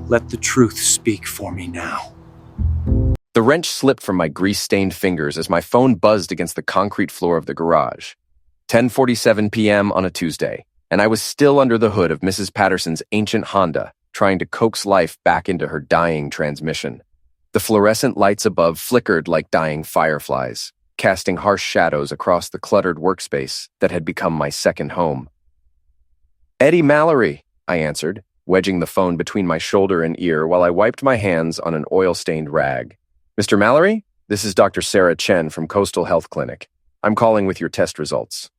Let the truth speak for me now. The wrench slipped from my grease-stained fingers as my phone buzzed against the concrete floor of the garage. 10:47 p.m. on a Tuesday, and I was still under the hood of Mrs. Patterson's ancient Honda, trying to coax life back into her dying transmission. The fluorescent lights above flickered like dying fireflies, casting harsh shadows across the cluttered workspace that had become my second home. "Eddie Mallory," I answered, wedging the phone between my shoulder and ear while I wiped my hands on an oil-stained rag. "Mr. Mallory, this is Dr. Sarah Chen from Coastal Health Clinic. I'm calling with your test results."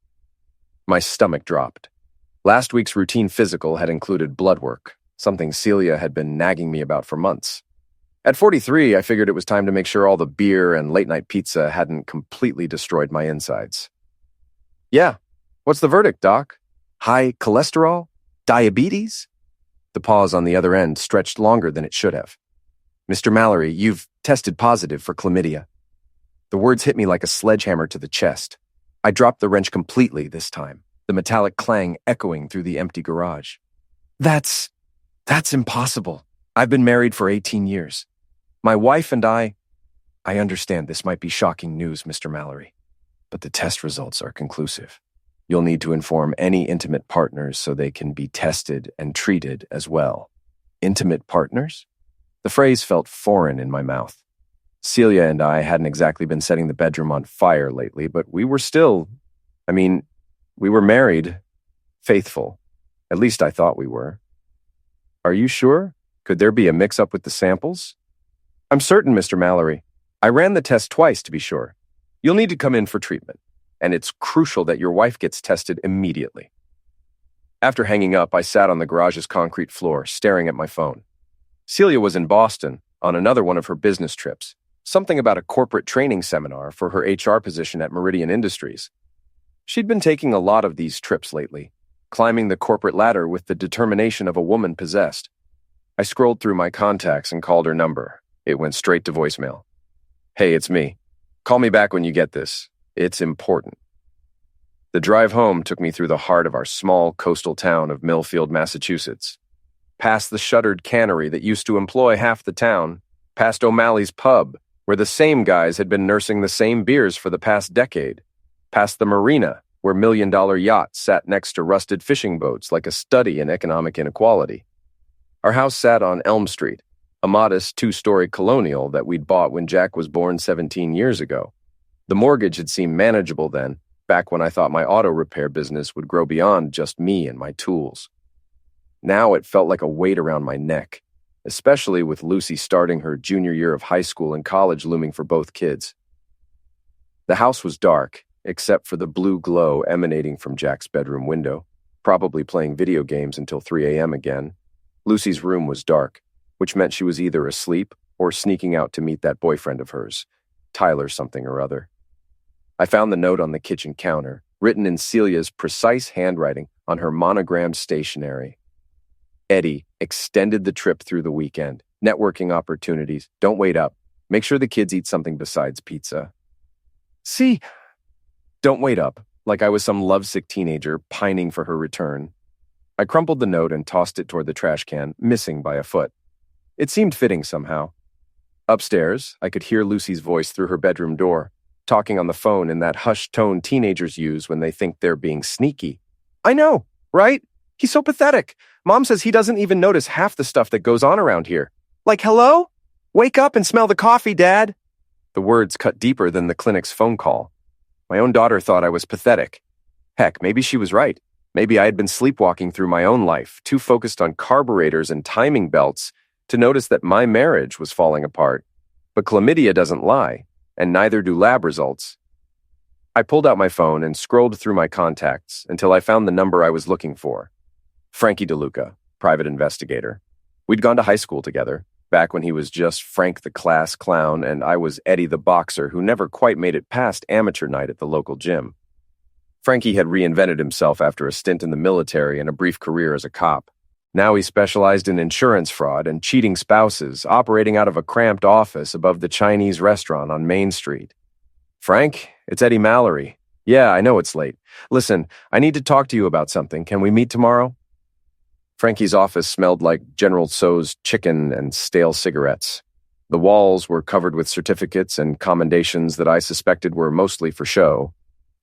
My stomach dropped. Last week's routine physical had included blood work, something Celia had been nagging me about for months. At 43, I figured it was time to make sure all the beer and late-night pizza hadn't completely destroyed my insides. "Yeah, what's the verdict, Doc? High cholesterol? Diabetes?" The pause on the other end stretched longer than it should have. "Mr. Mallory, you've tested positive for chlamydia." The words hit me like a sledgehammer to the chest. I dropped the wrench completely this time, the metallic clang echoing through the empty garage. That's impossible. I've been married for 18 years. My wife and I understand this might be shocking news, Mr. Mallory, but the test results are conclusive. You'll need to inform any intimate partners so they can be tested and treated as well. Intimate partners? The phrase felt foreign in my mouth. Celia and I hadn't exactly been setting the bedroom on fire lately, but we were we were married, faithful. At least I thought we were. "Are you sure? Could there be a mix-up with the samples?" "I'm certain, Mr. Mallory. I ran the test twice to be sure. You'll need to come in for treatment, and it's crucial that your wife gets tested immediately." After hanging up, I sat on the garage's concrete floor, staring at my phone. Celia was in Boston on another one of her business trips, something about a corporate training seminar for her HR position at Meridian Industries. She'd been taking a lot of these trips lately, climbing the corporate ladder with the determination of a woman possessed. I scrolled through my contacts and called her number. It went straight to voicemail. "Hey, it's me. Call me back when you get this. It's important." The drive home took me through the heart of our small coastal town of Millfield, Massachusetts. Past the shuttered cannery that used to employ half the town, past O'Malley's pub, where the same guys had been nursing the same beers for the past decade, past the marina, where million-dollar yachts sat next to rusted fishing boats like a study in economic inequality. Our house sat on Elm Street, a modest two-story colonial that we'd bought when Jack was born 17 years ago. The mortgage had seemed manageable then, back when I thought my auto repair business would grow beyond just me and my tools. Now it felt like a weight around my neck, especially with Lucy starting her junior year of high school and college looming for both kids. The house was dark, except for the blue glow emanating from Jack's bedroom window, probably playing video games until 3 a.m. again. Lucy's room was dark, which meant she was either asleep or sneaking out to meet that boyfriend of hers, Tyler something or other. I found the note on the kitchen counter, written in Celia's precise handwriting on her monogrammed stationery. "Eddie, extended the trip through the weekend. Networking opportunities. Don't wait up. Make sure the kids eat something besides pizza." See, don't wait up, like I was some lovesick teenager pining for her return. I crumpled the note and tossed it toward the trash can, missing by a foot. It seemed fitting somehow. Upstairs, I could hear Lucy's voice through her bedroom door, talking on the phone in that hushed tone teenagers use when they think they're being sneaky. "I know, right? He's so pathetic. Mom says he doesn't even notice half the stuff that goes on around here. Like, hello? Wake up and smell the coffee, Dad." The words cut deeper than the clinic's phone call. My own daughter thought I was pathetic. Heck, maybe she was right. Maybe I had been sleepwalking through my own life, too focused on carburetors and timing belts to notice that my marriage was falling apart. But chlamydia doesn't lie, and neither do lab results. I pulled out my phone and scrolled through my contacts until I found the number I was looking for. Frankie DeLuca, private investigator. We'd gone to high school together, back when he was just Frank the class clown and I was Eddie the boxer who never quite made it past amateur night at the local gym. Frankie had reinvented himself after a stint in the military and a brief career as a cop. Now he specialized in insurance fraud and cheating spouses, operating out of a cramped office above the Chinese restaurant on Main Street. "Frank, it's Eddie Mallory. Yeah, I know it's late. Listen, I need to talk to you about something. Can we meet tomorrow?" Frankie's office smelled like General Tso's chicken and stale cigarettes. The walls were covered with certificates and commendations that I suspected were mostly for show,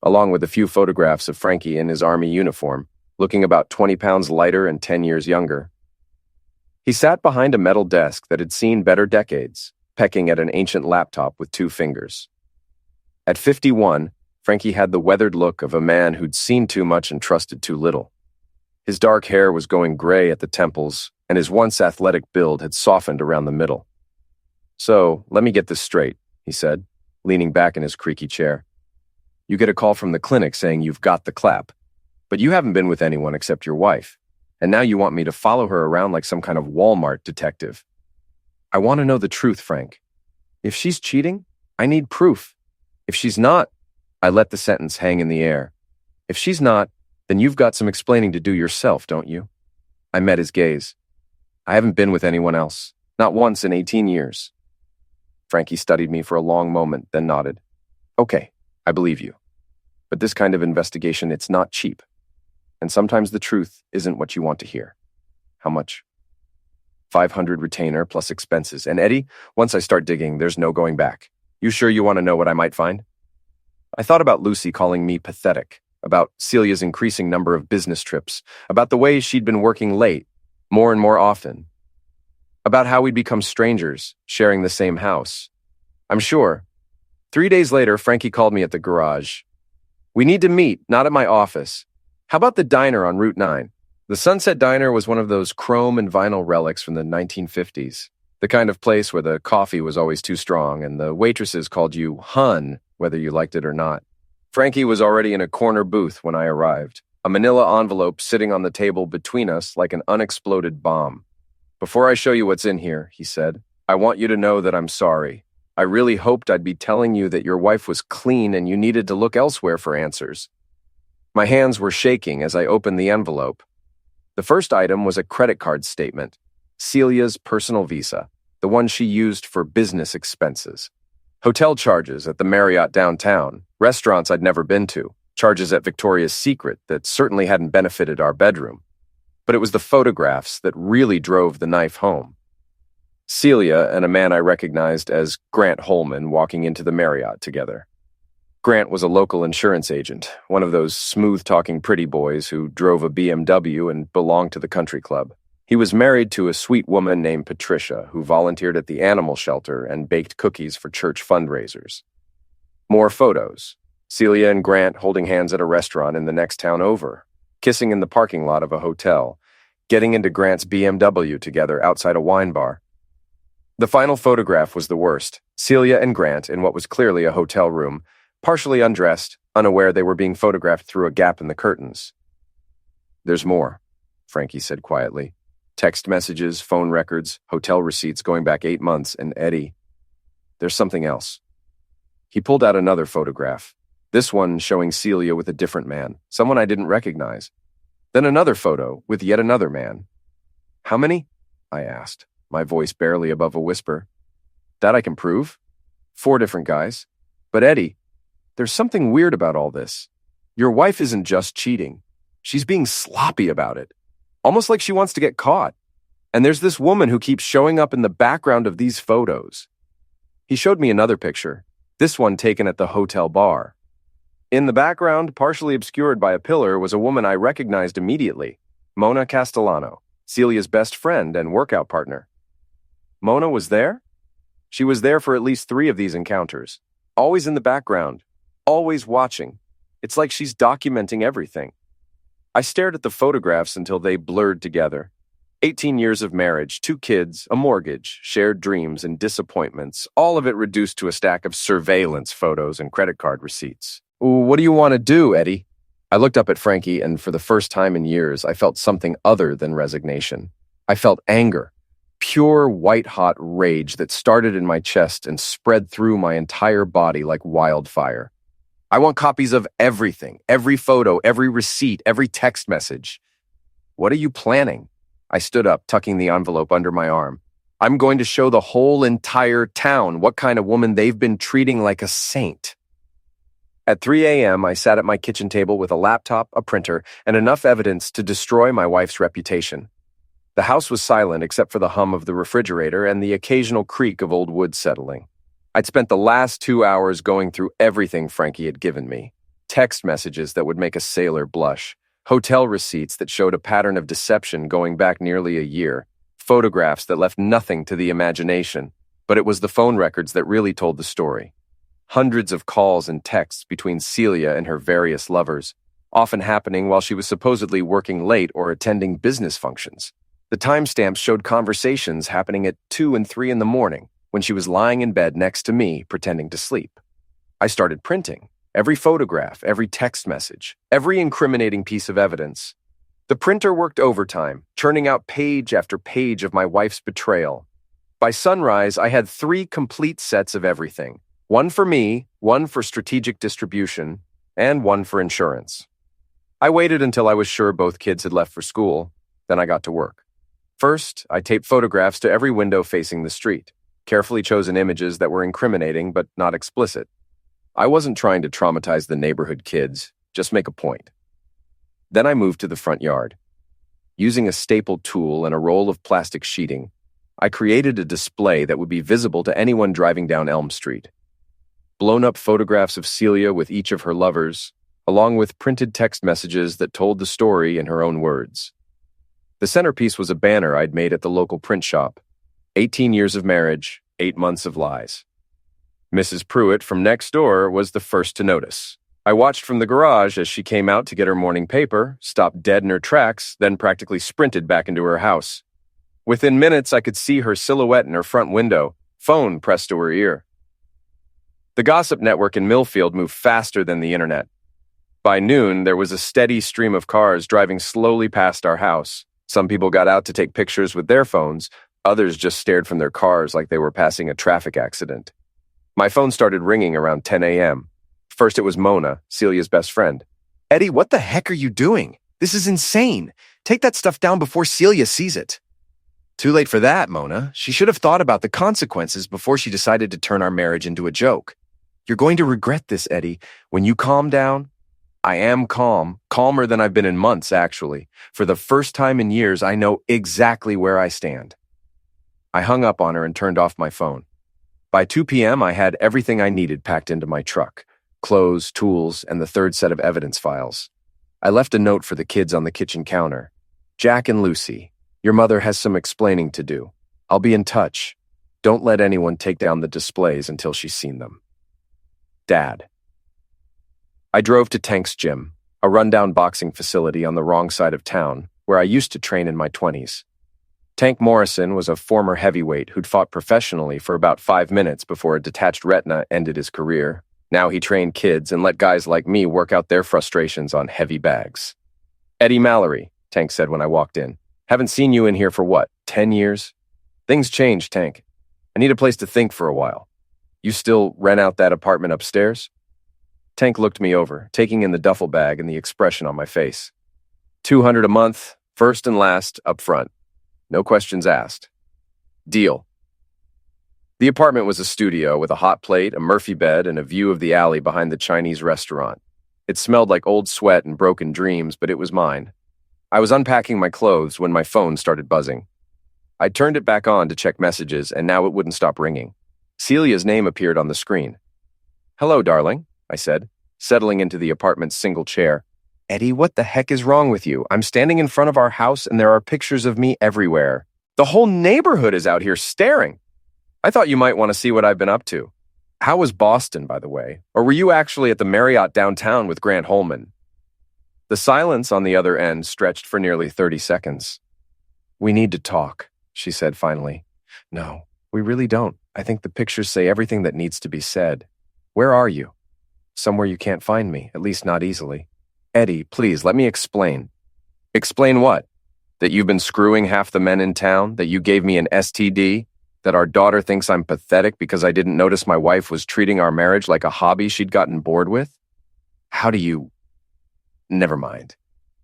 along with a few photographs of Frankie in his army uniform, looking about 20 pounds lighter and 10 years younger. He sat behind a metal desk that had seen better decades, pecking at an ancient laptop with 2 fingers. At 51, Frankie had the weathered look of a man who'd seen too much and trusted too little. His dark hair was going gray at the temples, and his once athletic build had softened around the middle. "So, let me get this straight," he said, leaning back in his creaky chair. "You get a call from the clinic saying you've got the clap, but you haven't been with anyone except your wife, and now you want me to follow her around like some kind of Walmart detective. I want to know the truth, Frank. If she's cheating, I need proof. If she's not," I let the sentence hang in the air. "If she's not, then you've got some explaining to do yourself, don't you?" I met his gaze. "I haven't been with anyone else, not once in 18 years. Frankie studied me for a long moment, then nodded. "Okay, I believe you. But this kind of investigation, it's not cheap. And sometimes the truth isn't what you want to hear." "How much?" 500 retainer plus expenses. And Eddie, once I start digging, there's no going back. You sure you want to know what I might find? I thought about Lucy calling me pathetic, about Celia's increasing number of business trips, about the way she'd been working late, more and more often, about how we'd become strangers, sharing the same house. I'm sure. 3 days later, Frankie called me at the garage. "We need to meet, not at my office. How about the diner on Route 9? The Sunset Diner was one of those chrome and vinyl relics from the 1950s, the kind of place where the coffee was always too strong and the waitresses called you hun, whether you liked it or not. Frankie was already in a corner booth when I arrived, a manila envelope sitting on the table between us like an unexploded bomb. "Before I show you what's in here," he said, "I want you to know that I'm sorry. I really hoped I'd be telling you that your wife was clean and you needed to look elsewhere for answers." My hands were shaking as I opened the envelope. The first item was a credit card statement, Celia's personal visa, the one she used for business expenses. Hotel charges at the Marriott downtown, restaurants I'd never been to, charges at Victoria's Secret that certainly hadn't benefited our bedroom. But it was the photographs that really drove the knife home. Celia and a man I recognized as Grant Holman walking into the Marriott together. Grant was a local insurance agent, one of those smooth-talking pretty boys who drove a BMW and belonged to the country club. He was married to a sweet woman named Patricia, who volunteered at the animal shelter and baked cookies for church fundraisers. More photos. Celia and Grant holding hands at a restaurant in the next town over, kissing in the parking lot of a hotel, getting into Grant's BMW together outside a wine bar. The final photograph was the worst. Celia and Grant in what was clearly a hotel room, partially undressed, unaware they were being photographed through a gap in the curtains. "There's more," Frankie said quietly. "Text messages, phone records, hotel receipts going back 8 months, and Eddie. There's something else." He pulled out another photograph, this one showing Celia with a different man, someone I didn't recognize. Then another photo with yet another man. "How many?" I asked, my voice barely above a whisper. "That I can prove. 4 different guys. But Eddie, there's something weird about all this. Your wife isn't just cheating. She's being sloppy about it. Almost like she wants to get caught. And there's this woman who keeps showing up in the background of these photos." He showed me another picture, this one taken at the hotel bar. In the background, partially obscured by a pillar, was a woman I recognized immediately, Mona Castellano, Celia's best friend and workout partner. Mona was there? She was there for at least 3 of these encounters, always in the background, always watching. It's like she's documenting everything. I stared at the photographs until they blurred together. 18 years of marriage, 2 kids, a mortgage, shared dreams and disappointments, all of it reduced to a stack of surveillance photos and credit card receipts. "What do you want to do, Eddie?" I looked up at Frankie, and for the first time in years, I felt something other than resignation. I felt anger, pure white-hot rage that started in my chest and spread through my entire body like wildfire. "I want copies of everything, every photo, every receipt, every text message." "What are you planning?" I stood up, tucking the envelope under my arm. "I'm going to show the whole entire town what kind of woman they've been treating like a saint." At 3 a.m., I sat at my kitchen table with a laptop, a printer, and enough evidence to destroy my wife's reputation. The house was silent except for the hum of the refrigerator and the occasional creak of old wood settling. I'd spent the last 2 hours going through everything Frankie had given me. Text messages that would make a sailor blush, hotel receipts that showed a pattern of deception going back nearly a year, photographs that left nothing to the imagination, but it was the phone records that really told the story. Hundreds of calls and texts between Celia and her various lovers, often happening while she was supposedly working late or attending business functions. The timestamps showed conversations happening at 2 and 3 in the morning when she was lying in bed next to me pretending to sleep. I started printing every photograph, every text message, every incriminating piece of evidence. The printer worked overtime, churning out page after page of my wife's betrayal. By sunrise, I had 3 complete sets of everything. One for me, one for strategic distribution, and one for insurance. I waited until I was sure both kids had left for school, then I got to work. First, I taped photographs to every window facing the street, carefully chosen images that were incriminating but not explicit. I wasn't trying to traumatize the neighborhood kids, just make a point. Then I moved to the front yard. Using a staple tool and a roll of plastic sheeting, I created a display that would be visible to anyone driving down Elm Street. Blown-up photographs of Celia with each of her lovers, along with printed text messages that told the story in her own words. The centerpiece was a banner I'd made at the local print shop. 18 years of marriage, 8 months of lies. Mrs. Pruitt from next door was the first to notice. I watched from the garage as she came out to get her morning paper, stopped dead in her tracks, then practically sprinted back into her house. Within minutes, I could see her silhouette in her front window, phone pressed to her ear. The gossip network in Millfield moved faster than the internet. By noon, there was a steady stream of cars driving slowly past our house. Some people got out to take pictures with their phones. Others just stared from their cars like they were passing a traffic accident. My phone started ringing around 10 a.m. First, it was Mona, Celia's best friend. Eddie, what the heck are you doing? This is insane. Take that stuff down before Celia sees it. Too late for that, Mona. She should have thought about the consequences before she decided to turn our marriage into a joke. You're going to regret this, Eddie. When you calm down, I am calm, calmer than I've been in months, actually. For the first time in years, I know exactly where I stand. I hung up on her and turned off my phone. By 2 p.m., I had everything I needed packed into my truck. Clothes, tools, and the third set of evidence files. I left a note for the kids on the kitchen counter. Jack and Lucy, your mother has some explaining to do. I'll be in touch. Don't let anyone take down the displays until she's seen them. Dad. I drove to Tank's gym, a rundown boxing facility on the wrong side of town, where I used to train in my 20s. Tank Morrison was a former heavyweight who'd fought professionally for about 5 minutes before a detached retina ended his career. Now he trained kids and let guys like me work out their frustrations on heavy bags. Eddie Mallory, Tank said when I walked in. Haven't seen you in here for what, 10 years? Things changed, Tank. I need a place to think for a while. You still rent out that apartment upstairs? Tank looked me over, taking in the duffel bag and the expression on my face. $200 a month, first and last, up front. No questions asked. Deal. The apartment was a studio with a hot plate, a Murphy bed, and a view of the alley behind the Chinese restaurant. It smelled like old sweat and broken dreams, but it was mine. I was unpacking my clothes when my phone started buzzing. I turned it back on to check messages, and now it wouldn't stop ringing. Celia's name appeared on the screen. Hello, darling, I said, settling into the apartment's single chair. Eddie, what the heck is wrong with you? I'm standing in front of our house and there are pictures of me everywhere. The whole neighborhood is out here staring. I thought you might want to see what I've been up to. How was Boston, by the way? Or were you actually at the Marriott downtown with Grant Holman? The silence on the other end stretched for nearly 30 seconds. We need to talk, she said finally. No, we really don't. I think the pictures say everything that needs to be said. Where are you? Somewhere you can't find me, at least not easily. Eddie, please, let me explain. Explain what? That you've been screwing half the men in town? That you gave me an STD? That our daughter thinks I'm pathetic because I didn't notice my wife was treating our marriage like a hobby she'd gotten bored with? How do you... Never mind.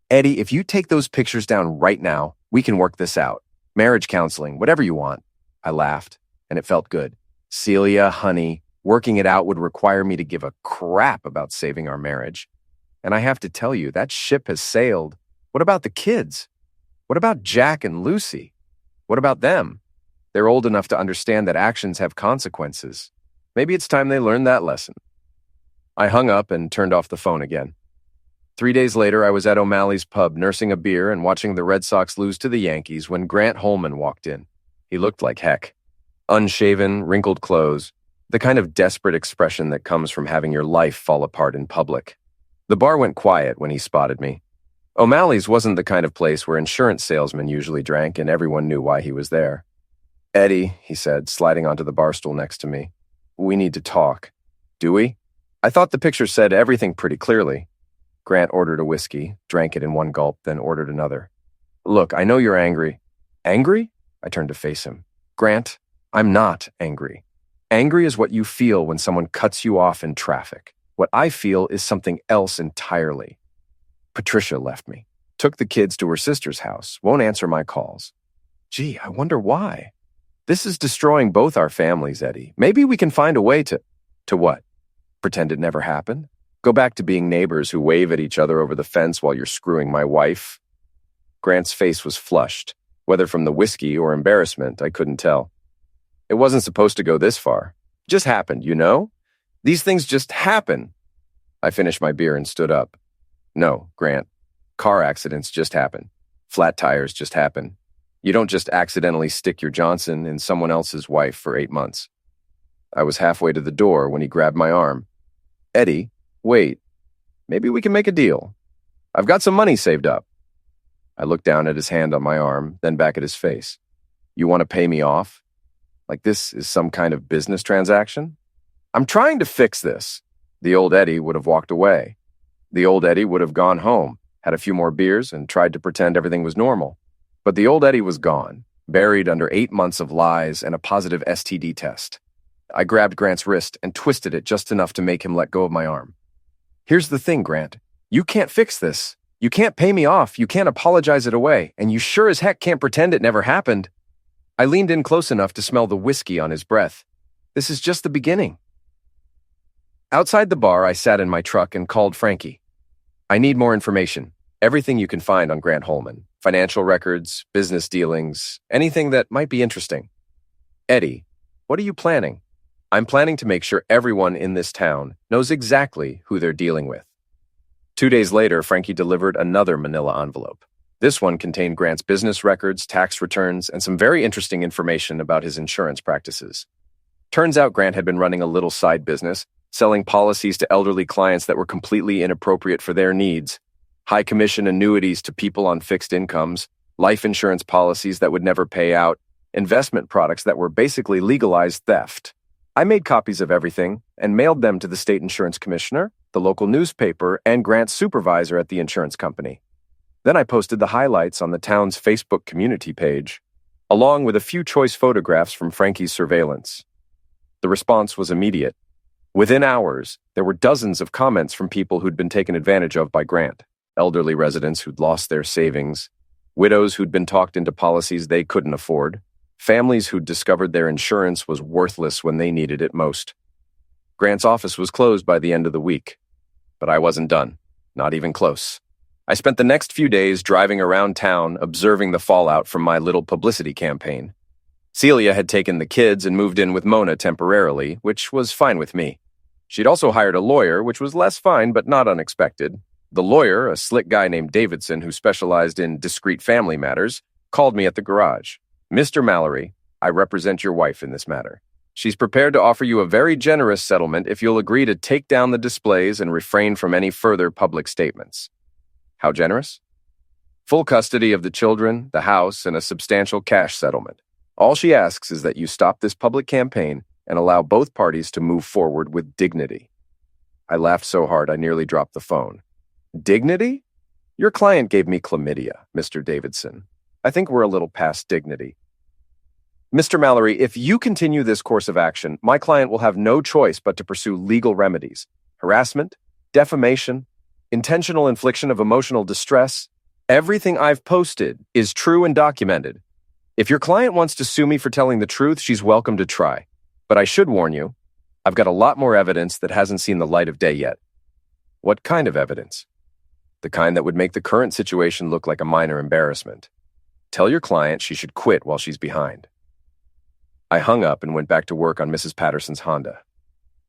Eddie, if you take those pictures down right now, we can work this out. Marriage counseling, whatever you want. I laughed, and it felt good. Celia, honey, working it out would require me to give a crap about saving our marriage. And I have to tell you, that ship has sailed. What about the kids? What about Jack and Lucy? What about them? They're old enough to understand that actions have consequences. Maybe it's time they learned that lesson. I hung up and turned off the phone again. 3 days later, I was at O'Malley's pub nursing a beer and watching the Red Sox lose to the Yankees when Grant Holman walked in. He looked like heck. Unshaven, wrinkled clothes, the kind of desperate expression that comes from having your life fall apart in public. The bar went quiet when he spotted me. O'Malley's wasn't the kind of place where insurance salesmen usually drank and everyone knew why he was there. "Eddie," he said, sliding onto the bar stool next to me. "We need to talk." "Do we?" I thought the picture said everything pretty clearly. Grant ordered a whiskey, drank it in one gulp, then ordered another. "Look, I know you're angry." "Angry?" I turned to face him. "Grant, I'm not angry. Angry is what you feel when someone cuts you off in traffic. What I feel is something else entirely. Patricia left me, took the kids to her sister's house, won't answer my calls. Gee, I wonder why. This is destroying both our families, Eddie. Maybe we can find a way to... To what? Pretend it never happened? Go back to being neighbors who wave at each other over the fence while you're screwing my wife?" Grant's face was flushed. Whether from the whiskey or embarrassment, I couldn't tell. "It wasn't supposed to go this far. It just happened, you know? These things just happen." I finished my beer and stood up. "No, Grant. Car accidents just happen. Flat tires just happen. You don't just accidentally stick your Johnson in someone else's wife for 8 months." I was halfway to the door when he grabbed my arm. "Eddie, wait. Maybe we can make a deal. I've got some money saved up." I looked down at his hand on my arm, then back at his face. "You want to pay me off? Like this is some kind of business transaction? I'm trying to fix this." The old Eddie would have walked away. The old Eddie would have gone home, had a few more beers, and tried to pretend everything was normal. But the old Eddie was gone, buried under 8 months of lies and a positive STD test. I grabbed Grant's wrist and twisted it just enough to make him let go of my arm. "Here's the thing, Grant. You can't fix this. You can't pay me off, you can't apologize it away, and you sure as heck can't pretend it never happened." I leaned in close enough to smell the whiskey on his breath. "This is just the beginning." Outside the bar, I sat in my truck and called Frankie. "I need more information. Everything you can find on Grant Holman. Financial records, business dealings, anything that might be interesting." "Eddie, what are you planning?" "I'm planning to make sure everyone in this town knows exactly who they're dealing with." 2 days later, Frankie delivered another manila envelope. This one contained Grant's business records, tax returns, and some very interesting information about his insurance practices. Turns out Grant had been running a little side business, selling policies to elderly clients that were completely inappropriate for their needs, high commission annuities to people on fixed incomes, life insurance policies that would never pay out, investment products that were basically legalized theft. I made copies of everything and mailed them to the state insurance commissioner, the local newspaper, and Grant's supervisor at the insurance company. Then I posted the highlights on the town's Facebook community page, along with a few choice photographs from Frankie's surveillance. The response was immediate. Within hours, there were dozens of comments from people who'd been taken advantage of by Grant, elderly residents who'd lost their savings, widows who'd been talked into policies they couldn't afford, families who'd discovered their insurance was worthless when they needed it most. Grant's office was closed by the end of the week, but I wasn't done, not even close. I spent the next few days driving around town observing the fallout from my little publicity campaign. Celia had taken the kids and moved in with Mona temporarily, which was fine with me. She'd also hired a lawyer, which was less fine but not unexpected. The lawyer, a slick guy named Davidson who specialized in discrete family matters, called me at the garage. "Mr. Mallory, I represent your wife in this matter. She's prepared to offer you a very generous settlement if you'll agree to take down the displays and refrain from any further public statements." "How generous?" "Full custody of the children, the house, and a substantial cash settlement. All she asks is that you stop this public campaign and allow both parties to move forward with dignity." I laughed so hard I nearly dropped the phone. "Dignity? Your client gave me chlamydia, Mr. Davidson. I think we're a little past dignity." "Mr. Mallory, if you continue this course of action, my client will have no choice but to pursue legal remedies. Harassment, defamation, intentional infliction of emotional distress. Everything I've posted is true and documented. If your client wants to sue me for telling the truth, she's welcome to try. But I should warn you, I've got a lot more evidence that hasn't seen the light of day yet." "What kind of evidence?" "The kind that would make the current situation look like a minor embarrassment. Tell your client she should quit while she's behind. I hung up and went back to work on Mrs. Patterson's Honda.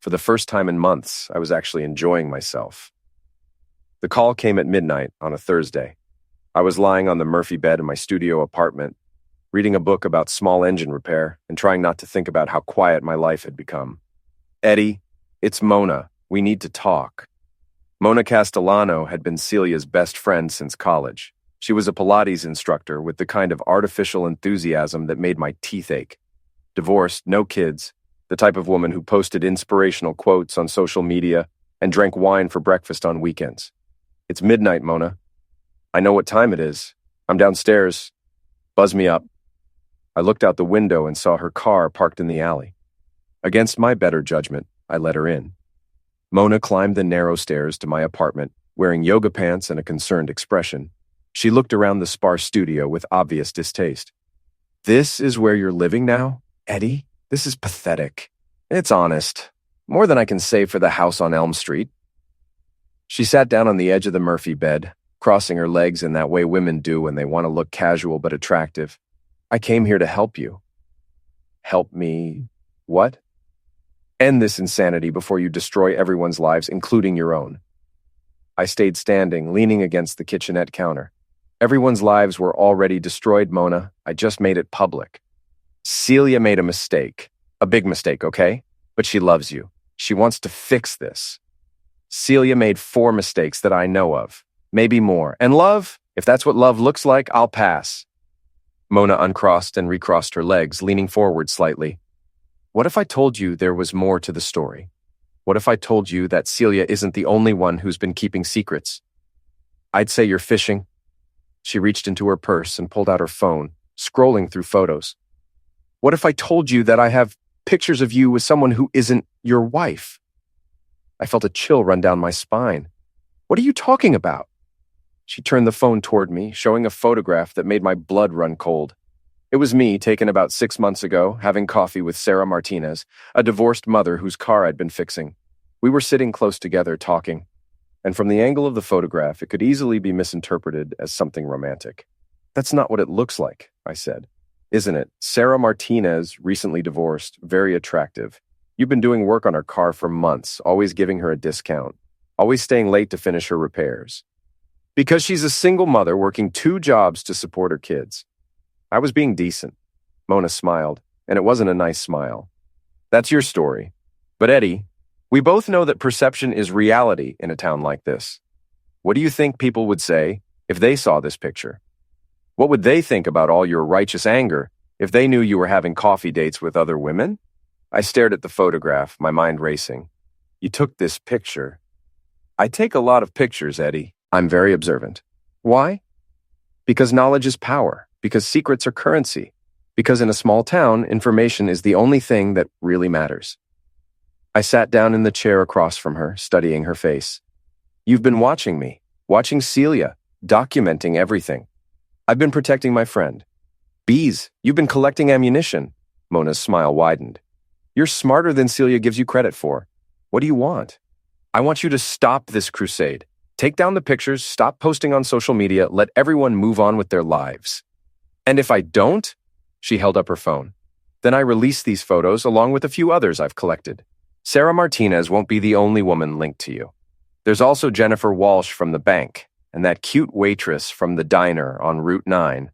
For the first time in months, I was actually enjoying myself. The call came at midnight on a Thursday. I was lying on the Murphy bed in my studio apartment, reading a book about small engine repair and trying not to think about how quiet my life had become. Eddie, it's Mona. We need to talk. Mona Castellano had been Celia's best friend since college. She was a Pilates instructor with the kind of artificial enthusiasm that made my teeth ache. Divorced, no kids, the type of woman who posted inspirational quotes on social media and drank wine for breakfast on weekends. It's midnight, Mona. I know what time it is. I'm downstairs. Buzz me up. I looked out the window and saw her car parked in the alley. Against my better judgment, I let her in. Mona climbed the narrow stairs to my apartment, wearing yoga pants and a concerned expression. She looked around the sparse studio with obvious distaste. This is where you're living now, Eddie? This is pathetic. It's honest. More than I can say for the house on Elm Street. She sat down on the edge of the Murphy bed, crossing her legs in that way women do when they want to look casual but attractive. I came here to help you. Help me? What? End this insanity before you destroy everyone's lives, including your own. I stayed standing, leaning against the kitchenette counter. Everyone's lives were already destroyed, Mona. I just made it public. Celia made a mistake. A big mistake, okay? But she loves you. She wants to fix this. Celia made 4 mistakes that I know of. Maybe more. And love? If that's what love looks like, I'll pass. Mona uncrossed and recrossed her legs, leaning forward slightly. What if I told you there was more to the story? What if I told you that Celia isn't the only one who's been keeping secrets? I'd say you're fishing. She reached into her purse and pulled out her phone, scrolling through photos. What if I told you that I have pictures of you with someone who isn't your wife? I felt a chill run down my spine. What are you talking about? She turned the phone toward me, showing a photograph that made my blood run cold. It was me, taken about 6 months ago, having coffee with Sarah Martinez, a divorced mother whose car I'd been fixing. We were sitting close together, talking. And from the angle of the photograph, it could easily be misinterpreted as something romantic. That's not what it looks like, I said. Isn't it? Sarah Martinez, recently divorced, very attractive. You've been doing work on her car for months, always giving her a discount, always staying late to finish her repairs. Because she's a single mother working 2 jobs to support her kids. I was being decent. Mona smiled, and it wasn't a nice smile. That's your story. But Eddie, we both know that perception is reality in a town like this. What do you think people would say if they saw this picture? What would they think about all your righteous anger if they knew you were having coffee dates with other women? I stared at the photograph, my mind racing. You took this picture. I take a lot of pictures, Eddie. I'm very observant. Why? Because knowledge is power. Because secrets are currency. Because in a small town, information is the only thing that really matters. I sat down in the chair across from her, studying her face. You've been watching me, watching Celia, documenting everything. I've been protecting my friend. Bees, you've been collecting ammunition. Mona's smile widened. You're smarter than Celia gives you credit for. What do you want? I want you to stop this crusade. Take down the pictures, stop posting on social media, let everyone move on with their lives. And if I don't, she held up her phone, then I release these photos along with a few others I've collected. Sarah Martinez won't be the only woman linked to you. There's also Jennifer Walsh from the bank and that cute waitress from the diner on Route 9.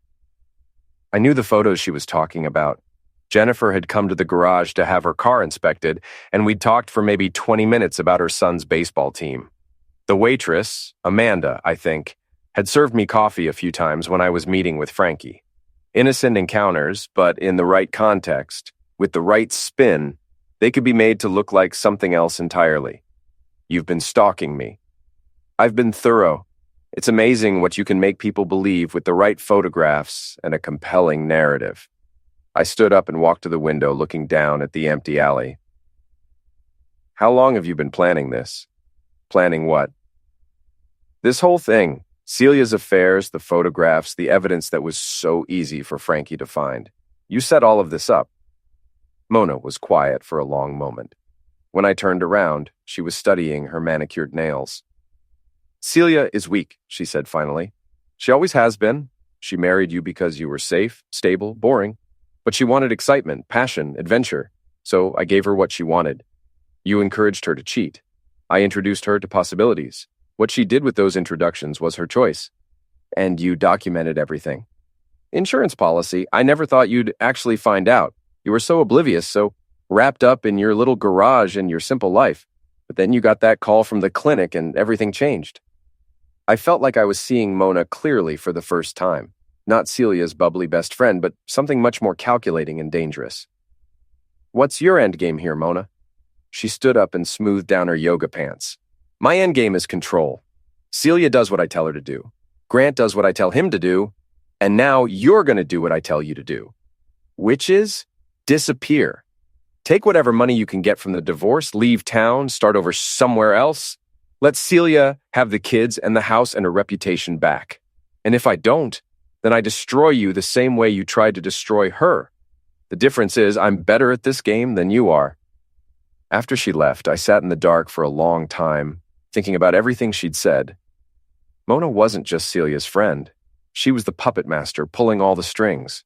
I knew the photos she was talking about. Jennifer had come to the garage to have her car inspected, and we'd talked for maybe 20 minutes about her son's baseball team. The waitress, Amanda, I think, had served me coffee a few times when I was meeting with Frankie. Innocent encounters, but in the right context, with the right spin, they could be made to look like something else entirely. You've been stalking me. I've been thorough. It's amazing what you can make people believe with the right photographs and a compelling narrative. I stood up and walked to the window, looking down at the empty alley. How long have you been planning this? Planning what? This whole thing. Celia's affairs, the photographs, the evidence that was so easy for Frankie to find. You set all of this up. Mona was quiet for a long moment. When I turned around, she was studying her manicured nails. Celia is weak, she said finally. She always has been. She married you because you were safe, stable, boring. But she wanted excitement, passion, adventure. So I gave her what she wanted. You encouraged her to cheat. I introduced her to possibilities. What she did with those introductions was her choice. And you documented everything. Insurance policy, I never thought you'd actually find out. You were so oblivious, so wrapped up in your little garage and your simple life. But then you got that call from the clinic and everything changed. I felt like I was seeing Mona clearly for the first time. Not Celia's bubbly best friend, but something much more calculating and dangerous. What's your endgame here, Mona? She stood up and smoothed down her yoga pants. My endgame is control. Celia does what I tell her to do. Grant does what I tell him to do. And now you're going to do what I tell you to do. Which is disappear. Take whatever money you can get from the divorce, leave town, start over somewhere else. Let Celia have the kids and the house and her reputation back. And if I don't, then I destroy you the same way you tried to destroy her. The difference is I'm better at this game than you are. After she left, I sat in the dark for a long time, thinking about everything she'd said. Mona wasn't just Celia's friend. She was the puppet master pulling all the strings.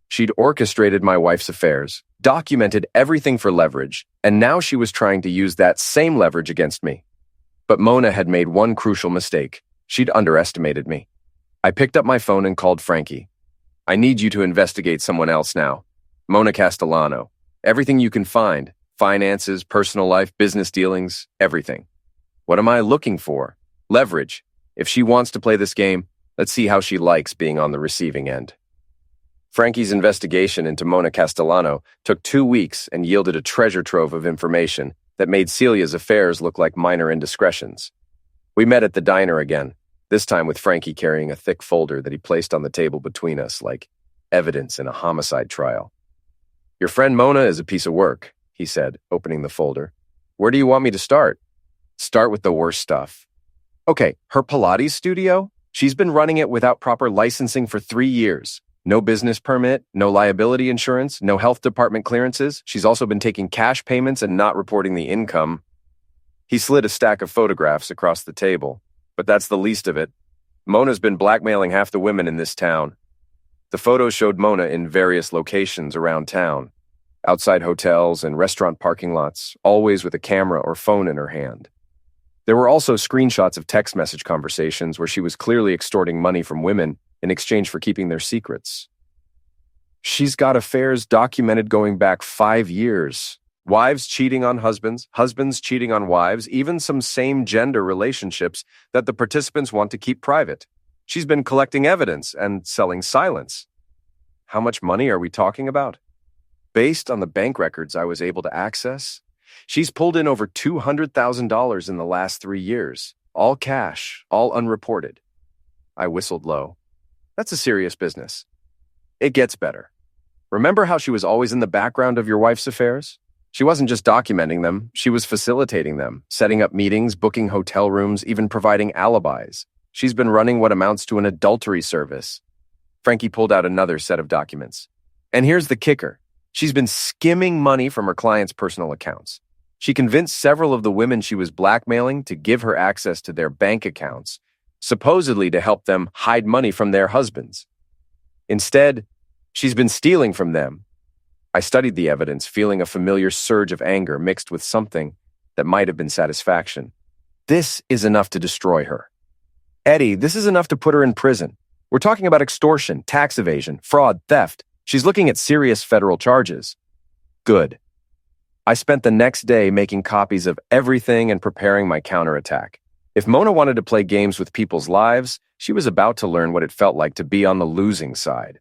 She'd orchestrated my wife's affairs, documented everything for leverage, and now she was trying to use that same leverage against me. But Mona had made one crucial mistake. She'd underestimated me. I picked up my phone and called Frankie. I need you to investigate someone else now. Mona Castellano. Everything you can find. Finances, personal life, business dealings, everything. What am I looking for? Leverage. If she wants to play this game, let's see how she likes being on the receiving end. Frankie's investigation into Mona Castellano took 2 weeks and yielded a treasure trove of information that made Celia's affairs look like minor indiscretions. We met at the diner again, this time with Frankie carrying a thick folder that he placed on the table between us like evidence in a homicide trial. Your friend Mona is a piece of work, he said, opening the folder. Where do you want me to start? Start with the worst stuff. Okay, her Pilates studio? She's been running it without proper licensing for 3 years. No business permit, no liability insurance, no health department clearances. She's also been taking cash payments and not reporting the income. He slid a stack of photographs across the table, but that's the least of it. Mona's been blackmailing half the women in this town. The photos showed Mona in various locations around town, outside hotels and restaurant parking lots, always with a camera or phone in her hand. There were also screenshots of text message conversations where she was clearly extorting money from women in exchange for keeping their secrets. She's got affairs documented going back 5 years. Wives cheating on husbands, husbands cheating on wives, even some same-gender relationships that the participants want to keep private. She's been collecting evidence and selling silence. How much money are we talking about? Based on the bank records I was able to access, she's pulled in over $200,000 in the last 3 years. All cash, all unreported. I whistled low. That's a serious business. It gets better. Remember how she was always in the background of your wife's affairs? She wasn't just documenting them, she was facilitating them, setting up meetings, booking hotel rooms, even providing alibis. She's been running what amounts to an adultery service. Frankie pulled out another set of documents. And here's the kicker. She's been skimming money from her clients' personal accounts. She convinced several of the women she was blackmailing to give her access to their bank accounts, supposedly to help them hide money from their husbands. Instead, she's been stealing from them. I studied the evidence, feeling a familiar surge of anger mixed with something that might have been satisfaction. This is enough to destroy her. Eddie, this is enough to put her in prison. We're talking about extortion, tax evasion, fraud, theft. She's looking at serious federal charges. Good. I spent the next day making copies of everything and preparing my counterattack. If Mona wanted to play games with people's lives, she was about to learn what it felt like to be on the losing side.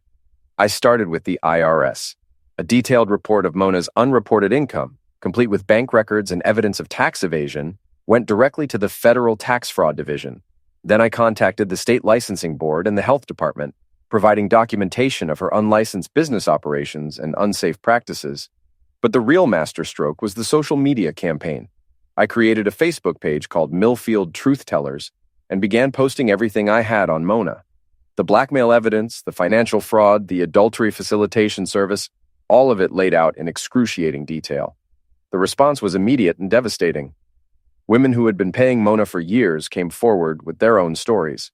I started with the IRS. A detailed report of Mona's unreported income, complete with bank records and evidence of tax evasion, went directly to the Federal Tax Fraud Division. Then I contacted the State Licensing Board and the Health Department, providing documentation of her unlicensed business operations and unsafe practices. But the real masterstroke was the social media campaign. I created a Facebook page called Millfield Truth Tellers and began posting everything I had on Mona. The blackmail evidence, the financial fraud, the adultery facilitation service, all of it laid out in excruciating detail. The response was immediate and devastating. Women who had been paying Mona for years came forward with their own stories.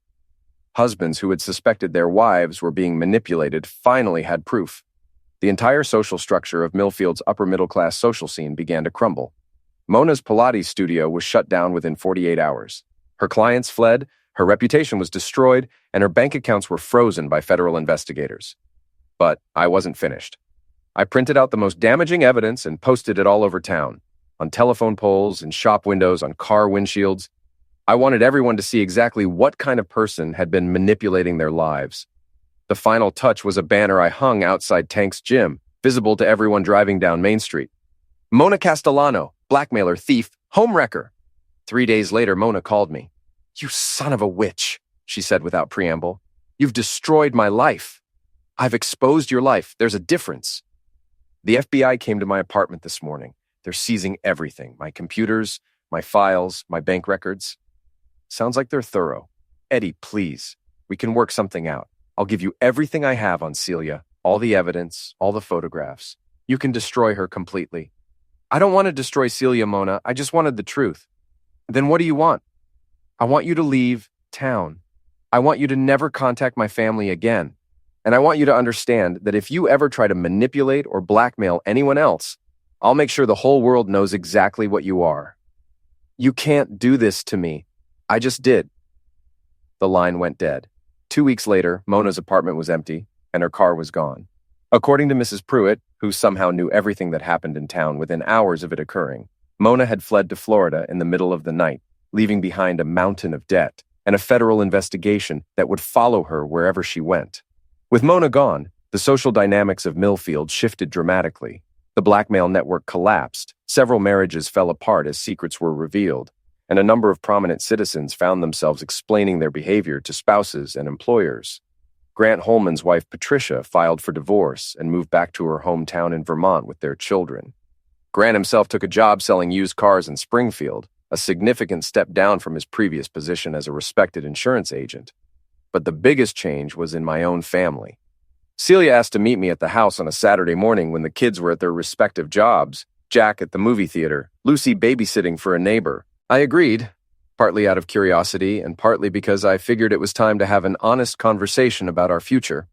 Husbands who had suspected their wives were being manipulated finally had proof. The entire social structure of Millfield's upper-middle-class social scene began to crumble. Mona's Pilates studio was shut down within 48 hours. Her clients fled, her reputation was destroyed, and her bank accounts were frozen by federal investigators. But I wasn't finished. I printed out the most damaging evidence and posted it all over town, on telephone poles, in shop windows, on car windshields. I wanted everyone to see exactly what kind of person had been manipulating their lives. The final touch was a banner I hung outside Tank's gym, visible to everyone driving down Main Street. Mona Castellano, blackmailer, thief, homewrecker. 3 days later, Mona called me. "You son of a witch," she said without preamble. "You've destroyed my life. I've exposed your life. There's a difference." The FBI came to my apartment this morning. They're seizing everything, my computers, my files, my bank records. Sounds like they're thorough. Eddie, please, we can work something out. I'll give you everything I have on Celia, all the evidence, all the photographs. You can destroy her completely. I don't want to destroy Celia, Mona. I just wanted the truth. Then what do you want? I want you to leave town. I want you to never contact my family again. And I want you to understand that if you ever try to manipulate or blackmail anyone else, I'll make sure the whole world knows exactly what you are. You can't do this to me. I just did. The line went dead. 2 weeks later, Mona's apartment was empty, and her car was gone. According to Mrs. Pruitt, who somehow knew everything that happened in town within hours of it occurring, Mona had fled to Florida in the middle of the night, leaving behind a mountain of debt and a federal investigation that would follow her wherever she went. With Mona gone, the social dynamics of Millfield shifted dramatically. The blackmail network collapsed, several marriages fell apart as secrets were revealed, and a number of prominent citizens found themselves explaining their behavior to spouses and employers. Grant Holman's wife Patricia filed for divorce and moved back to her hometown in Vermont with their children. Grant himself took a job selling used cars in Springfield, a significant step down from his previous position as a respected insurance agent. But the biggest change was in my own family. Celia asked to meet me at the house on a Saturday morning when the kids were at their respective jobs, Jack at the movie theater, Lucy babysitting for a neighbor. I agreed, partly out of curiosity and partly because I figured it was time to have an honest conversation about our future.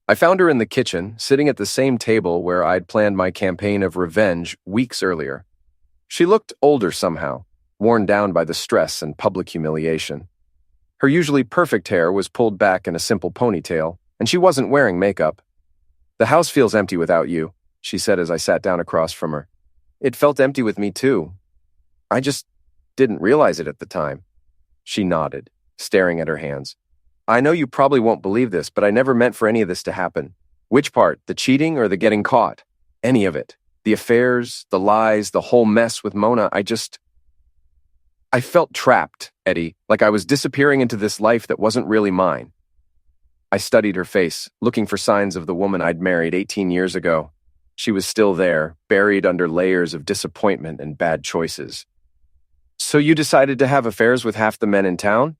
I found her in the kitchen, sitting at the same table where I'd planned my campaign of revenge weeks earlier. She looked older somehow, worn down by the stress and public humiliation. Her usually perfect hair was pulled back in a simple ponytail, and she wasn't wearing makeup. "The house feels empty without you," she said as I sat down across from her. "It felt empty with me too. I just didn't realize it at the time." She nodded, staring at her hands. "I know you probably won't believe this, but I never meant for any of this to happen." "Which part, the cheating or the getting caught?" "Any of it. The affairs, the lies, the whole mess with Mona. I felt trapped, Eddie, like I was disappearing into this life that wasn't really mine." I studied her face, looking for signs of the woman I'd married 18 years ago. She was still there, buried under layers of disappointment and bad choices. "So you decided to have affairs with half the men in town?"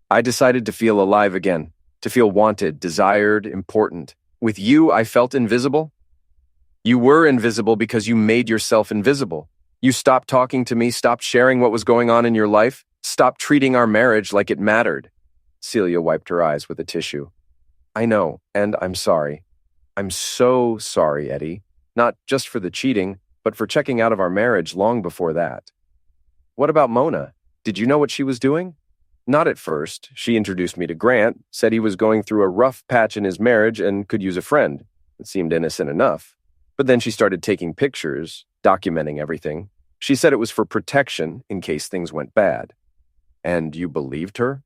"I decided to feel alive again, to feel wanted, desired, important. With you, I felt invisible." "You were invisible because you made yourself invisible. You stopped talking to me, stopped sharing what was going on in your life, stopped treating our marriage like it mattered." Celia wiped her eyes with a tissue. "I know, and I'm sorry. I'm so sorry, Eddie. Not just for the cheating, but for checking out of our marriage long before that." "What about Mona? Did you know what she was doing?" "Not at first. She introduced me to Grant, said he was going through a rough patch in his marriage and could use a friend. It seemed innocent enough. But then she started taking pictures, documenting everything. She said it was for protection in case things went bad." "And you believed her?"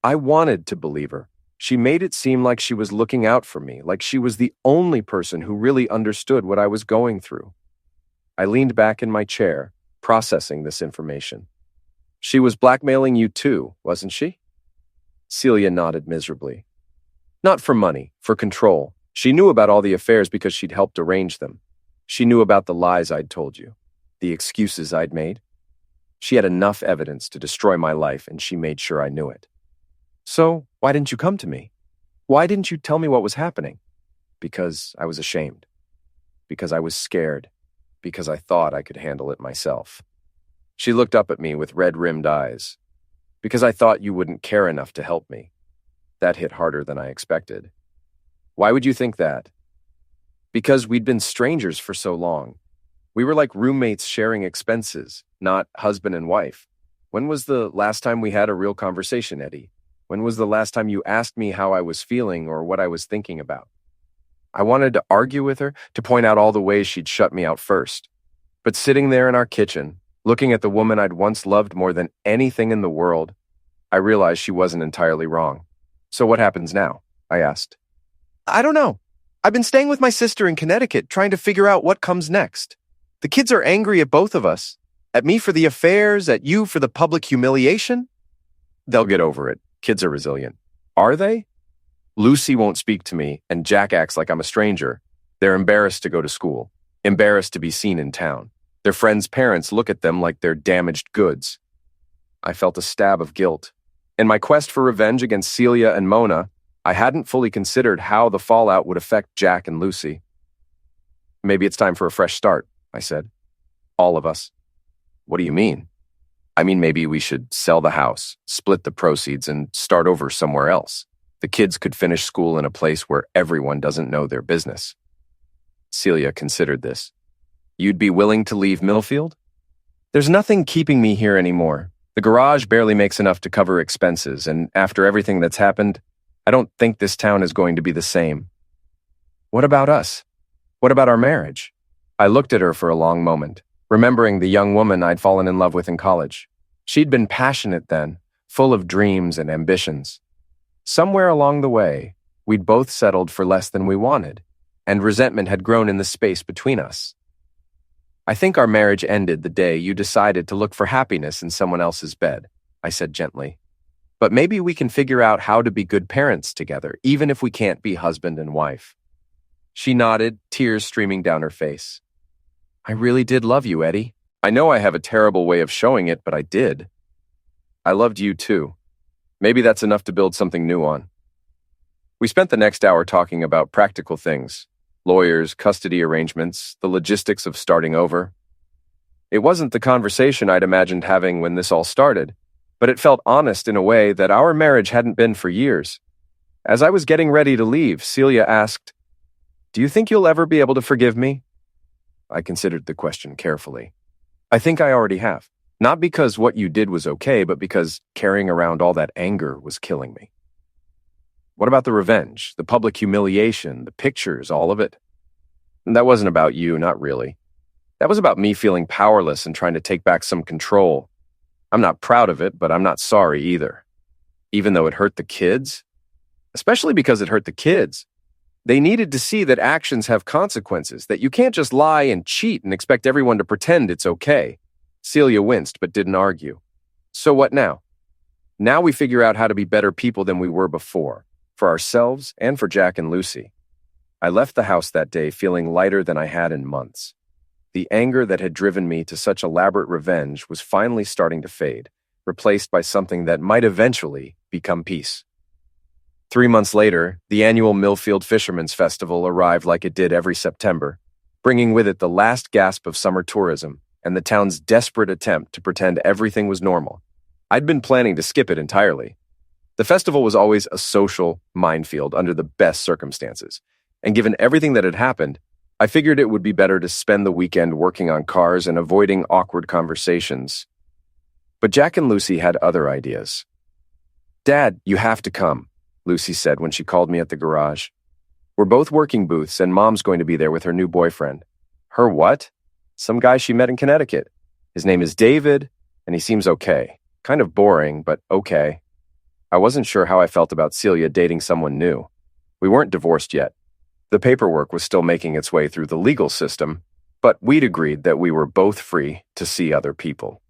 "I wanted to believe her. She made it seem like she was looking out for me, like she was the only person who really understood what I was going through." I leaned back in my chair, processing this information. "She was blackmailing you too, wasn't she?" Celia nodded miserably. "Not for money, for control. She knew about all the affairs because she'd helped arrange them. She knew about the lies I'd told you, the excuses I'd made. She had enough evidence to destroy my life, and she made sure I knew it." "So, why didn't you come to me? Why didn't you tell me what was happening?" "Because I was ashamed. Because I was scared. Because I thought I could handle it myself." She looked up at me with red-rimmed eyes. "Because I thought you wouldn't care enough to help me. That hit harder than I expected. Why would you think that? Because we'd been strangers for so long. We were like roommates sharing expenses, not husband and wife. When was the last time we had a real conversation, Eddie? When was the last time you asked me how I was feeling or what I was thinking about? I wanted to argue with her, to point out all the ways she'd shut me out first. But sitting there in our kitchen, looking at the woman I'd once loved more than anything in the world, I realized she wasn't entirely wrong. So what happens now? I asked. I don't know. I've been staying with my sister in Connecticut, trying to figure out what comes next. The kids are angry at both of us. At me for the affairs, at you for the public humiliation. They'll get over it. Kids are resilient. Are they? Lucy won't speak to me, and Jack acts like I'm a stranger. They're embarrassed to go to school, embarrassed to be seen in town. Their friends' parents look at them like they're damaged goods. I felt a stab of guilt. In my quest for revenge against Celia and Mona, I hadn't fully considered how the fallout would affect Jack and Lucy. Maybe it's time for a fresh start, I said. All of us. What do you mean? I mean, maybe we should sell the house, split the proceeds, and start over somewhere else. The kids could finish school in a place where everyone doesn't know their business. Celia considered this. You'd be willing to leave Millfield? There's nothing keeping me here anymore. The garage barely makes enough to cover expenses, and after everything that's happened, I don't think this town is going to be the same. What about us? What about our marriage? I looked at her for a long moment, remembering the young woman I'd fallen in love with in college. She'd been passionate then, full of dreams and ambitions. Somewhere along the way, we'd both settled for less than we wanted, and resentment had grown in the space between us. I think our marriage ended the day you decided to look for happiness in someone else's bed, I said gently. But maybe we can figure out how to be good parents together, even if we can't be husband and wife. She nodded, tears streaming down her face. I really did love you, Eddie. I know I have a terrible way of showing it, but I did. I loved you too. Maybe that's enough to build something new on. We spent the next hour talking about practical things. Lawyers, custody arrangements, the logistics of starting over. It wasn't the conversation I'd imagined having when this all started, but it felt honest in a way that our marriage hadn't been for years. As I was getting ready to leave, Celia asked, "Do you think you'll ever be able to forgive me?" I considered the question carefully. I think I already have. Not because what you did was okay, but because carrying around all that anger was killing me. What about the revenge, the public humiliation, the pictures, all of it? That wasn't about you, not really. That was about me feeling powerless and trying to take back some control. I'm not proud of it, but I'm not sorry either. Even though it hurt the kids. Especially because it hurt the kids. They needed to see that actions have consequences, that you can't just lie and cheat and expect everyone to pretend it's okay. Celia winced but didn't argue. So what now? Now we figure out how to be better people than we were before. For ourselves and for Jack and Lucy. I left the house that day feeling lighter than I had in months. The anger that had driven me to such elaborate revenge was finally starting to fade, replaced by something that might eventually become peace. 3 months later, the annual Millfield Fishermen's Festival arrived like it did every September, bringing with it the last gasp of summer tourism and the town's desperate attempt to pretend everything was normal. I'd been planning to skip it entirely. The festival was always a social minefield under the best circumstances, and given everything that had happened, I figured it would be better to spend the weekend working on cars and avoiding awkward conversations. But Jack and Lucy had other ideas. "Dad, you have to come," Lucy said when she called me at the garage. "We're both working booths, and Mom's going to be there with her new boyfriend." "Her what?" "Some guy she met in Connecticut. His name is David, and he seems okay. Kind of boring, but okay." I wasn't sure how I felt about Celia dating someone new. We weren't divorced yet. The paperwork was still making its way through the legal system, but we'd agreed that we were both free to see other people.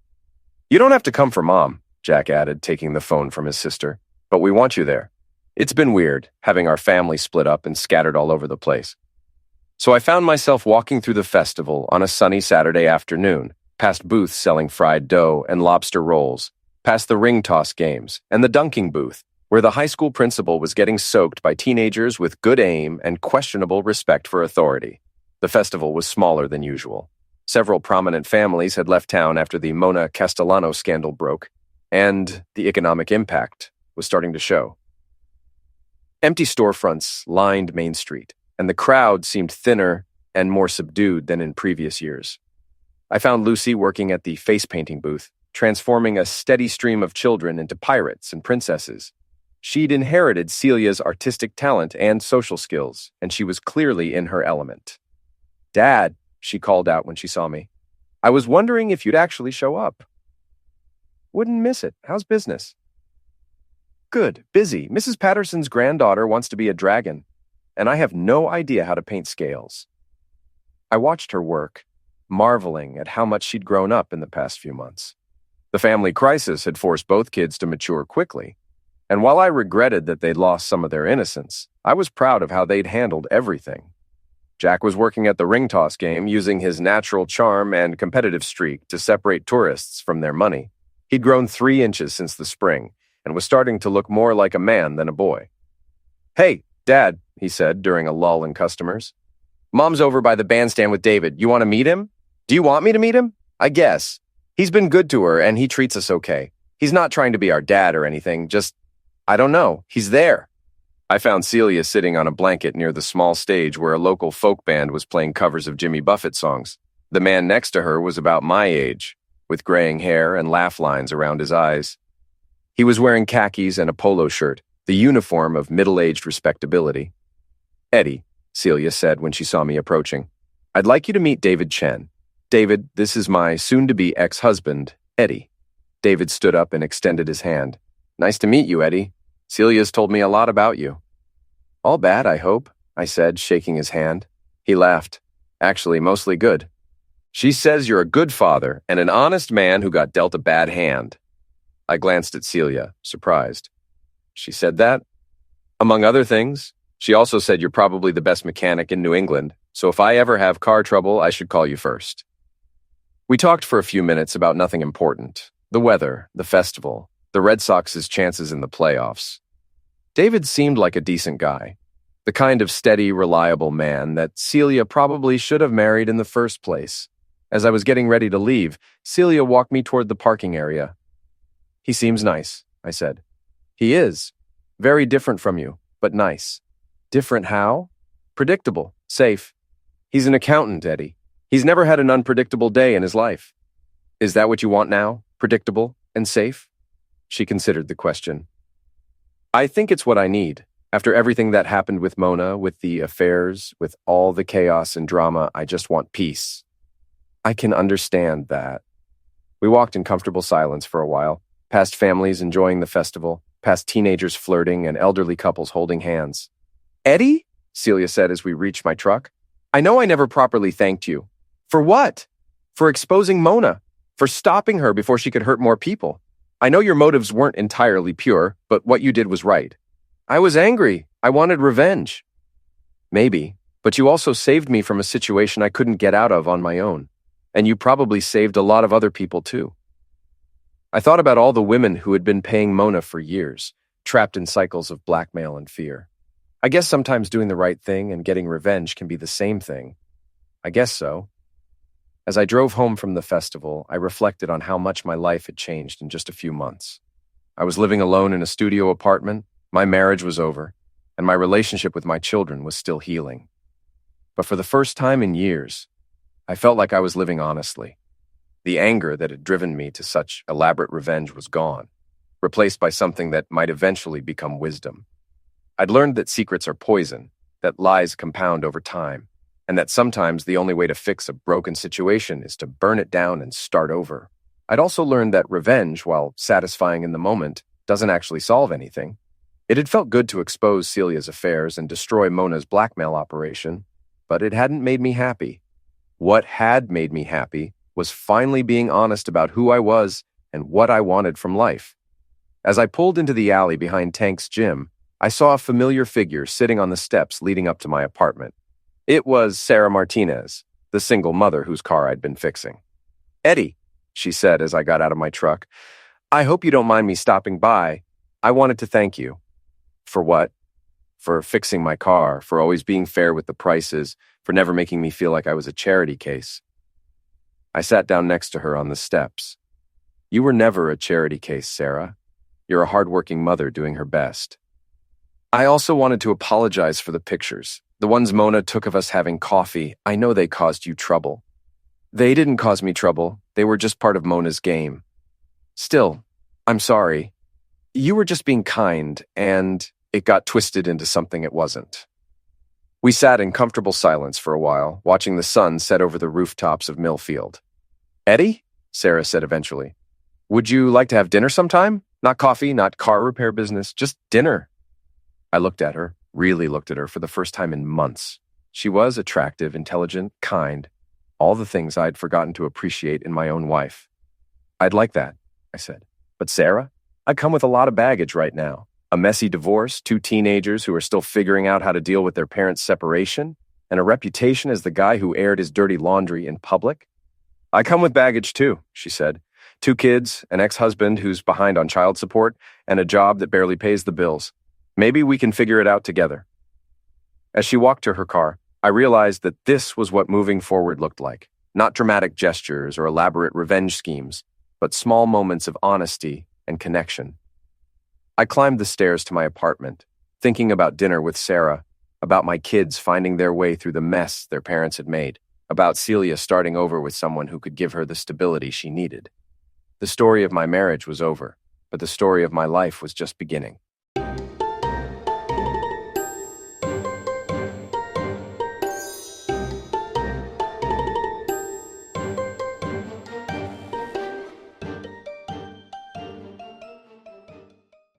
"You don't have to come for Mom," Jack added, taking the phone from his sister, "but we want you there. It's been weird, having our family split up and scattered all over the place." So I found myself walking through the festival on a sunny Saturday afternoon, past booths selling fried dough and lobster rolls, past the ring toss games and the dunking booth, where the high school principal was getting soaked by teenagers with good aim and questionable respect for authority. The festival was smaller than usual. Several prominent families had left town after the Mona Castellano scandal broke, and the economic impact was starting to show. Empty storefronts lined Main Street, and the crowd seemed thinner and more subdued than in previous years. I found Lucy working at the face painting booth, transforming a steady stream of children into pirates and princesses. She'd inherited Celia's artistic talent and social skills, and she was clearly in her element. "Dad," she called out when she saw me. "I was wondering if you'd actually show up." "Wouldn't miss it. How's business?" "Good. Busy. Mrs. Patterson's granddaughter wants to be a dragon, and I have no idea how to paint scales." I watched her work, marveling at how much she'd grown up in the past few months. The family crisis had forced both kids to mature quickly, and while I regretted that they'd lost some of their innocence, I was proud of how they'd handled everything. Jack was working at the ring toss game, using his natural charm and competitive streak to separate tourists from their money. He'd grown 3 inches since the spring, and was starting to look more like a man than a boy. "Hey, Dad," he said during a lull in customers. "Mom's over by the bandstand with David. You want to meet him?" "Do you want me to meet him?" "I guess. He's been good to her, and he treats us okay. He's not trying to be our dad or anything, just, I don't know, he's there." I found Celia sitting on a blanket near the small stage where a local folk band was playing covers of Jimmy Buffett songs. The man next to her was about my age, with graying hair and laugh lines around his eyes. He was wearing khakis and a polo shirt, the uniform of middle-aged respectability. "Eddie," Celia said when she saw me approaching, "I'd like you to meet David Chen. David, this is my soon-to-be ex-husband, Eddie." David stood up and extended his hand. "Nice to meet you, Eddie. Celia's told me a lot about you." "All bad, I hope," I said, shaking his hand. He laughed. "Actually, mostly good. She says you're a good father and an honest man who got dealt a bad hand." I glanced at Celia, surprised. "She said that?" "Among other things. She also said you're probably the best mechanic in New England, so if I ever have car trouble, I should call you first." We talked for a few minutes about nothing important. The weather, the festival, the Red Sox's chances in the playoffs. David seemed like a decent guy, the kind of steady, reliable man that Celia probably should have married in the first place. As I was getting ready to leave, Celia walked me toward the parking area. "He seems nice," I said. "He is. Very different from you, but nice." "Different how?" "Predictable. Safe. He's an accountant, Eddie. He's never had an unpredictable day in his life." "Is that what you want now? Predictable and safe?" She considered the question. "I think it's what I need. After everything that happened with Mona, with the affairs, with all the chaos and drama, I just want peace." "I can understand that." We walked in comfortable silence for a while, past families enjoying the festival, past teenagers flirting and elderly couples holding hands. "Eddie," Celia said as we reached my truck, "I know I never properly thanked you." "For what?" "For exposing Mona, for stopping her before she could hurt more people. I know your motives weren't entirely pure, but what you did was right." "I was angry. I wanted revenge." "Maybe, but you also saved me from a situation I couldn't get out of on my own. And you probably saved a lot of other people too." I thought about all the women who had been paying Mona for years, trapped in cycles of blackmail and fear. I guess sometimes doing the right thing and getting revenge can be the same thing. I guess so. As I drove home from the festival, I reflected on how much my life had changed in just a few months. I was living alone in a studio apartment, my marriage was over, and my relationship with my children was still healing. But for the first time in years, I felt like I was living honestly. The anger that had driven me to such elaborate revenge was gone, replaced by something that might eventually become wisdom. I'd learned that secrets are poison, that lies compound over time, and that sometimes the only way to fix a broken situation is to burn it down and start over. I'd also learned that revenge, while satisfying in the moment, doesn't actually solve anything. It had felt good to expose Celia's affairs and destroy Mona's blackmail operation, but it hadn't made me happy. What had made me happy was finally being honest about who I was and what I wanted from life. As I pulled into the alley behind Tank's gym, I saw a familiar figure sitting on the steps leading up to my apartment. It was Sarah Martinez, the single mother whose car I'd been fixing. "Eddie," she said as I got out of my truck, "I hope you don't mind me stopping by. I wanted to thank you." "For what?" "For fixing my car, for always being fair with the prices, for never making me feel like I was a charity case." I sat down next to her on the steps. "You were never a charity case, Sarah. You're a hardworking mother doing her best." I also wanted to apologize for the pictures. The ones Mona took of us having coffee, I know they caused you trouble. They didn't cause me trouble. They were just part of Mona's game. Still, I'm sorry. You were just being kind, and it got twisted into something it wasn't. We sat in comfortable silence for a while, watching the sun set over the rooftops of Millfield. Eddie? Sarah said eventually. Would you like to have dinner sometime? Not coffee, not car repair business, just dinner. I looked at her, really looked at her for the first time in months. She was attractive, intelligent, kind, all the things I'd forgotten to appreciate in my own wife. I'd like that, I said. But Sarah, I come with a lot of baggage right now. A messy divorce, 2 teenagers who are still figuring out how to deal with their parents' separation, and a reputation as the guy who aired his dirty laundry in public. I come with baggage too, she said. 2 kids, an ex-husband who's behind on child support, and a job that barely pays the bills. Maybe we can figure it out together. As she walked to her car, I realized that this was what moving forward looked like. Not dramatic gestures or elaborate revenge schemes, but small moments of honesty and connection. I climbed the stairs to my apartment, thinking about dinner with Sarah, about my kids finding their way through the mess their parents had made, about Celia starting over with someone who could give her the stability she needed. The story of my marriage was over, but the story of my life was just beginning.